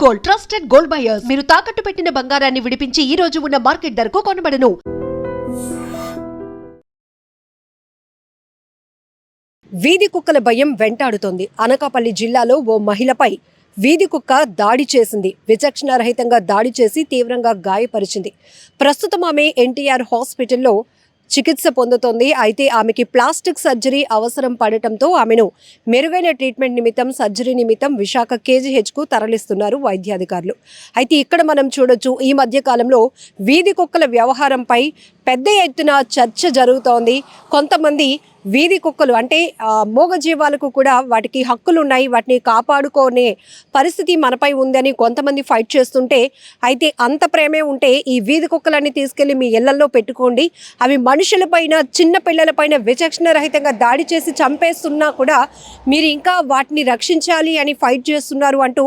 Gold, trusted gold buyers. మీరు తాకట్టు పెట్టిన బంగారాన్ని విడిపించి ఈ రోజు ఉన్న మార్కెట్ ధరకు కొనబడను. వీధి కుక్కల భయం వెంటాడుతోంది. అనకాపల్లి జిల్లాలో ఓ మహిళపై వీధి కుక్క దాడి చేసింది. విచక్షణారహితంగా దాడి చేసి తీవ్రంగా గాయపరిచింది. ప్రస్తుతం ఆమె ఎన్టీఆర్ హాస్పిటల్లో చికిత్స పొందుతోంది. అయితే ఆమెకి ప్లాస్టిక్ సర్జరీ అవసరం పడటంతో ఆమెను మెరుగైన ట్రీట్మెంట్ నిమిత్తం సర్జరీ నిమిత్తం విశాఖ కేజీహెచ్కు తరలిస్తున్నారు వైద్యాధికారులు. అయితే ఇక్కడ మనం చూడొచ్చు, ఈ మధ్య కాలంలో వీధి కుక్కల వ్యవహారంపై పెద్ద ఎత్తున చర్చ జరుగుతోంది. కొంతమంది వీధి కుక్కలు అంటే మూగజీవాలకు కూడా వాటికి హక్కులు ఉన్నాయి, వాటిని కాపాడుకునే పరిస్థితి మనపై ఉందని కొంతమంది ఫైట్ చేస్తుంటే, అయితే అంత ప్రేమే ఉంటే ఈ వీధి కుక్కలన్నీ తీసుకెళ్లి మీ ఇళ్లలో పెట్టుకోండి, అవి మనుషులపైన చిన్న పిల్లలపైన విచక్షణరహితంగా దాడి చేసి చంపేస్తున్నా కూడా మీరు ఇంకా వాటిని రక్షించాలి అని ఫైట్ చేస్తున్నారు అంటూ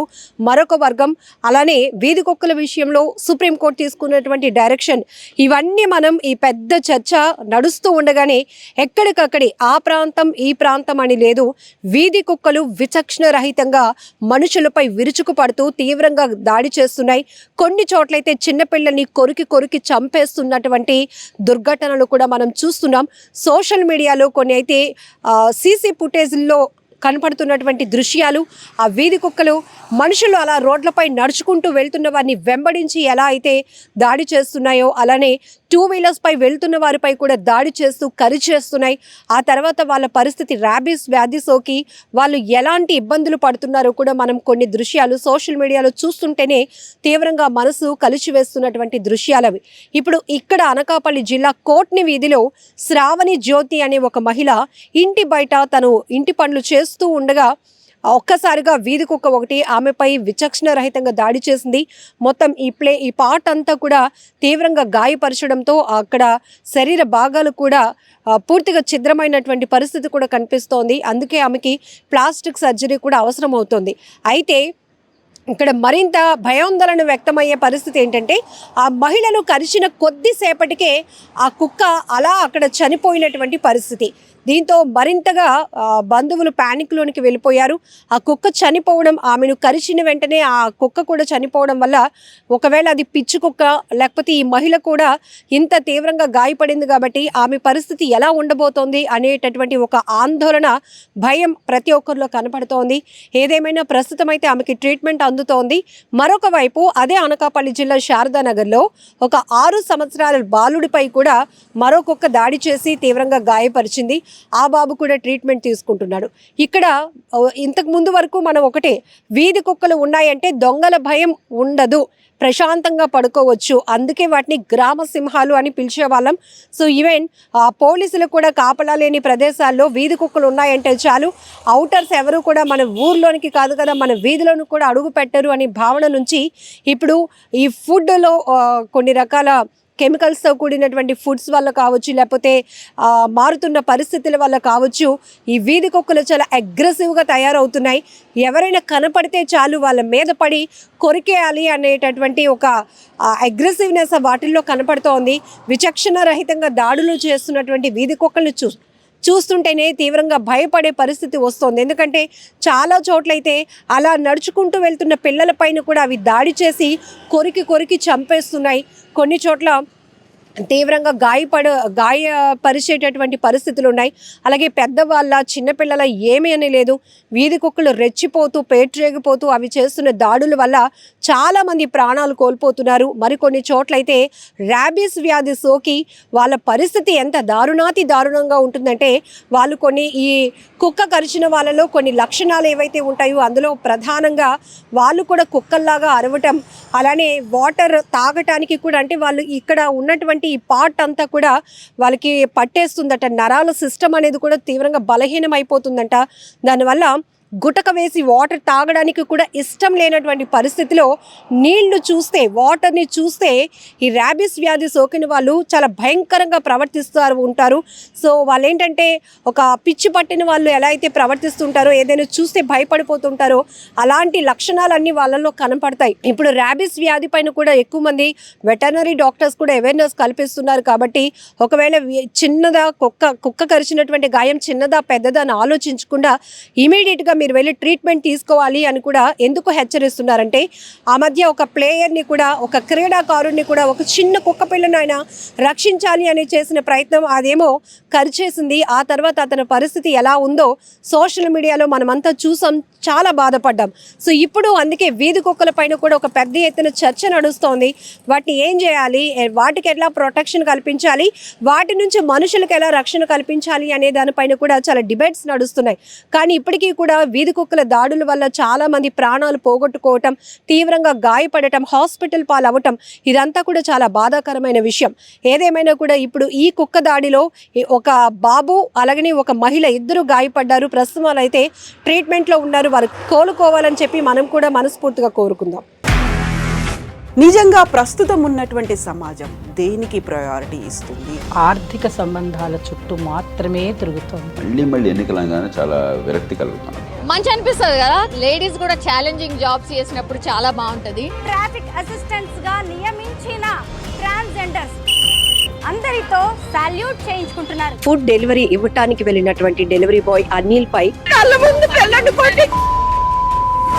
మరొక వర్గం. అలానే వీధి కుక్కల విషయంలో సుప్రీంకోర్టు తీసుకున్నటువంటి డైరెక్షన్, ఇవన్నీ మనం ఈ పెద్ద చర్చ నడుస్తూ ఉండగానే ఎక్కడికక్కడి ఆ ప్రాంతం ఈ ప్రాంతం అని లేదు, వీధి కుక్కలు విచక్షణ రహితంగా మనుషులపై విరుచుకు పడుతూ తీవ్రంగా దాడి చేస్తున్నాయి. కొన్ని చోట్లయితే చిన్నపిల్లల్ని కొరికి చంపేస్తున్నటువంటి దుర్ఘటనలు కూడా మనం చూస్తున్నాం. సోషల్ మీడియాలో కొన్ని అయితే సీసీ ఫుటేజ్లో కనపడుతున్నటువంటి దృశ్యాలు, ఆ వీధి కుక్కలు మనుషులు అలా రోడ్లపై నడుచుకుంటూ వెళ్తున్న వారిని వెంబడించి ఎలా అయితే దాడి చేస్తున్నాయో, అలానే 2 వీలర్స్పై వెళ్తున్న వారిపై కూడా దాడి చేస్తూ కరిచేస్తున్నాయి. ఆ తర్వాత వాళ్ళ పరిస్థితి ర్యాబీస్ వ్యాధి సోకి వాళ్ళు ఎలాంటి ఇబ్బందులు పడుతున్నారో కూడా మనం కొన్ని దృశ్యాలు సోషల్ మీడియాలో చూస్తుంటేనే తీవ్రంగా మనసు కలిచివేస్తున్నటువంటి దృశ్యాలవి. ఇప్పుడు ఇక్కడ అనకాపల్లి జిల్లా కోట్ని వీధిలో శ్రావణి జ్యోతి అనే ఒక మహిళ ఇంటి బయట తను ఇంటి పనులు చేస్తూ ఉండగా ఒక్కసారిగా వీధి కుక్క ఒకటి ఆమెపై విచక్షణ రహితంగా దాడి చేసింది. మొత్తం ఈ పార్ట్ అంతా కూడా తీవ్రంగా గాయపరచడంతో అక్కడ శరీర భాగాలు కూడా పూర్తిగా ఛిద్రమైనటువంటి పరిస్థితి కూడా కనిపిస్తోంది. అందుకే ఆమెకి ప్లాస్టిక్ సర్జరీ కూడా అవసరం అవుతుంది. అయితే ఇక్కడ మరింత భయాందోళన వ్యక్తమయ్యే పరిస్థితి ఏంటంటే, ఆ మహిళను కరిచిన కొద్దిసేపటికే ఆ కుక్క అలా అక్కడ చనిపోయినటువంటి పరిస్థితి. దీంతో మరింతగా బంధువులు ప్యానిక్లోనికి వెళ్ళిపోయారు. ఆ కుక్క చనిపోవడం, ఆమెను కరిచిన వెంటనే ఆ కుక్క కూడా చనిపోవడం వల్ల ఒకవేళ అది పిచ్చి కుక్క లేకపోతే ఈ మహిళ కూడా ఇంత తీవ్రంగా గాయపడింది కాబట్టి ఆమె పరిస్థితి ఎలా ఉండబోతోంది అనేటటువంటి ఒక ఆందోళన, భయం ప్రతి ఒక్కరిలో కనపడుతోంది. ఏదేమైనా ప్రస్తుతం అయితే ఆమెకి ట్రీట్మెంట్ అందుతోంది. మరొక వైపు అదే అనకాపల్లి జిల్లా శారదానగర్లో ఒక 6 సంవత్సరాల బాలుడిపై కూడా మరో కుక్క దాడి చేసి తీవ్రంగా గాయపరిచింది. ఆ బాబు కూడా ట్రీట్మెంట్ తీసుకుంటున్నాడు. ఇక్కడ ఇంతకు ముందు వరకు మనం ఒకటే, వీధి కుక్కలు ఉన్నాయంటే దొంగల భయం ఉండదు, ప్రశాంతంగా పడుకోవచ్చు, అందుకే వాటిని గ్రామ సింహాలు అని పిలిచేవాళ్ళం. సో ఈవెన్ పోలీసులు కూడా కాపలా లేని ప్రదేశాల్లో వీధి కుక్కలు ఉన్నాయంటే చాలు, అవుటర్స్ ఎవరు కూడా మన ఊర్లోనికి కాదు కదా మన వీధిలోని కూడా అడుగు పెట్టరు అనే భావన నుంచి ఇప్పుడు ఈ ఫుడ్లో కొన్ని రకాల కెమికల్స్తో కూడినటువంటి ఫుడ్స్ వల్ల కావచ్చు, లేకపోతే మారుతున్న పరిస్థితుల వల్ల కావచ్చు, ఈ వీధి కుక్కలు చాలా అగ్రెసివ్గా తయారవుతున్నాయి. ఎవరైనా కనపడితే చాలు వాళ్ళ మీద పడి కొరికేయాలి అనేటటువంటి ఒక అగ్రెసివ్నెస్ వాటిల్లో కనపడుతోంది. విచక్షణ రహితంగా దాడులు చేస్తున్నటువంటి వీధి కుక్కలను చూస్తుంటేనే తీవ్రంగా భయపడే పరిస్థితి వస్తుంది. ఎందుకంటే చాలా చోట్లయితే అలా నడుచుకుంటూ వెళ్తున్న పిల్లలపైన కూడా అవి దాడి చేసి కొరికి చంపేస్తున్నాయి. కొన్ని చోట్ల తీవ్రంగా గాయపరిచేటటువంటి పరిస్థితులు ఉన్నాయి. అలాగే పెద్దవాళ్ళ చిన్నపిల్లల ఏమీ అని లేదు, వీధి కుక్కలు రెచ్చిపోతూ పేట్రేగిపోతూ అవి చేస్తున్న దాడుల వల్ల చాలామంది ప్రాణాలు కోల్పోతున్నారు. మరికొన్ని చోట్లయితే ర్యాబీస్ వ్యాధి సోకి వాళ్ళ పరిస్థితి ఎంత దారుణంగా ఉంటుందంటే, వాళ్ళు కొన్ని ఈ కుక్క కరిచిన వాళ్ళలో కొన్ని లక్షణాలు ఏవైతే ఉంటాయో అందులో ప్రధానంగా వాళ్ళు కూడా కుక్కల్లాగా అరవటం, అలానే వాటర్ తాగటానికి కూడా, అంటే వాళ్ళు ఇక్కడ ఉన్నటువంటి ఈ పార్ట్ అంతా కూడా వాళ్ళకి పట్టేస్తుందట, నరాల సిస్టమ్ అనేది కూడా తీవ్రంగా బలహీనం అయిపోతుందంట. దానివల్ల గుటక వేసి వాటర్ తాగడానికి కూడా ఇష్టం లేనటువంటి పరిస్థితిలో వాటర్ని చూస్తే ఈ ర్యాబీస్ వ్యాధి సోకిన వాళ్ళు చాలా భయంకరంగా ఉంటారు. సో వాళ్ళు ఏంటంటే ఒక పిచ్చి పట్టిన వాళ్ళు ఎలా అయితే ప్రవర్తిస్తుంటారో, ఏదైనా చూస్తే భయపడిపోతుంటారో అలాంటి లక్షణాలన్నీ వాళ్ళలో కనపడతాయి. ఇప్పుడు ర్యాబీస్ వ్యాధి పైన కూడా ఎక్కువ మంది వెటర్నరీ డాక్టర్స్ కూడా అవేర్నెస్ కల్పిస్తున్నారు. కాబట్టి ఒకవేళ చిన్నదా కుక్క కరిచినటువంటి గాయం చిన్నదా పెద్దదా అని ఆలోచించకుండా ఇమీడియట్గా మీరు వెళ్ళి ట్రీట్మెంట్ తీసుకోవాలి అని కూడా ఎందుకు హెచ్చరిస్తున్నారంటే ఆ మధ్య ఒక ప్లేయర్ని కూడా, ఒక క్రీడాకారుడిని కూడా, ఒక చిన్న కుక్క పిల్లను ఆయన రక్షించాలి అని చేసిన ప్రయత్నం అదేమో కరిచేసింది. ఆ తర్వాత అతని పరిస్థితి ఎలా ఉందో సోషల్ మీడియాలో మనమంతా చూసాం, చాలా బాధపడ్డాం. సో ఇప్పుడు అందుకే వీధి కుక్కల పైన కూడా ఒక పెద్ద ఎత్తున చర్చ నడుస్తోంది. వాటిని ఏం చేయాలి, వాటికి ఎలా ప్రొటెక్షన్ కల్పించాలి, వాటి నుంచి మనుషులకు ఎలా రక్షణ కల్పించాలి అనే దానిపైన కూడా చాలా డిబేట్స్ నడుస్తున్నాయి. కానీ ఇప్పటికీ కూడా వీధి కుక్కల దాడుల వల్ల చాలా మంది ప్రాణాలు పోగొట్టుకోవటం, తీవ్రంగా గాయపడటం, హాస్పిటల్ పాలవటం, ఇదంతా కూడా చాలా బాధాకరమైన విషయం. ఏదేమైనా కూడా ఇప్పుడు ఈ కుక్క దాడిలో ఒక బాబు అలాగనే ఒక మహిళ ఇద్దరు గాయపడ్డారు. ప్రస్తుతం అయితే ట్రీట్మెంట్లో ఉన్నారు. వారు కోలుకోవాలని చెప్పి మనం కూడా మనస్ఫూర్తిగా కోరుకుందాం. నిజంగా ప్రస్తుతం ఉన్నటువంటి సమాజం దేనికి ప్రయారిటీ ఇస్తుంది? ఆర్థిక సంబంధాల చుట్టూ మాత్రమే తిరుగుతోంది. మళ్ళీ ఎన్నికలంగానే చాలా విరక్తి కలుగుతున్నాం. మంచి అనిపిస్తుంది కదా, లేడీస్ కూడా ఛాలెంజింగ్ జాబ్స్ చేసినప్పుడు చాలా బాగుంటది. ట్రాఫిక్ అసిస్టెంట్స్ గా నియమించిన ట్రాన్స్జెండర్స్ అందరితో సాల్యూట్ చేయించుకుంటున్నారు. ఫుడ్ డెలివరీ ఇవ్వటానికి వెళ్ళినటువంటి డెలివరీ బాయ్ అనిల్ పై కళ్ళ ముందు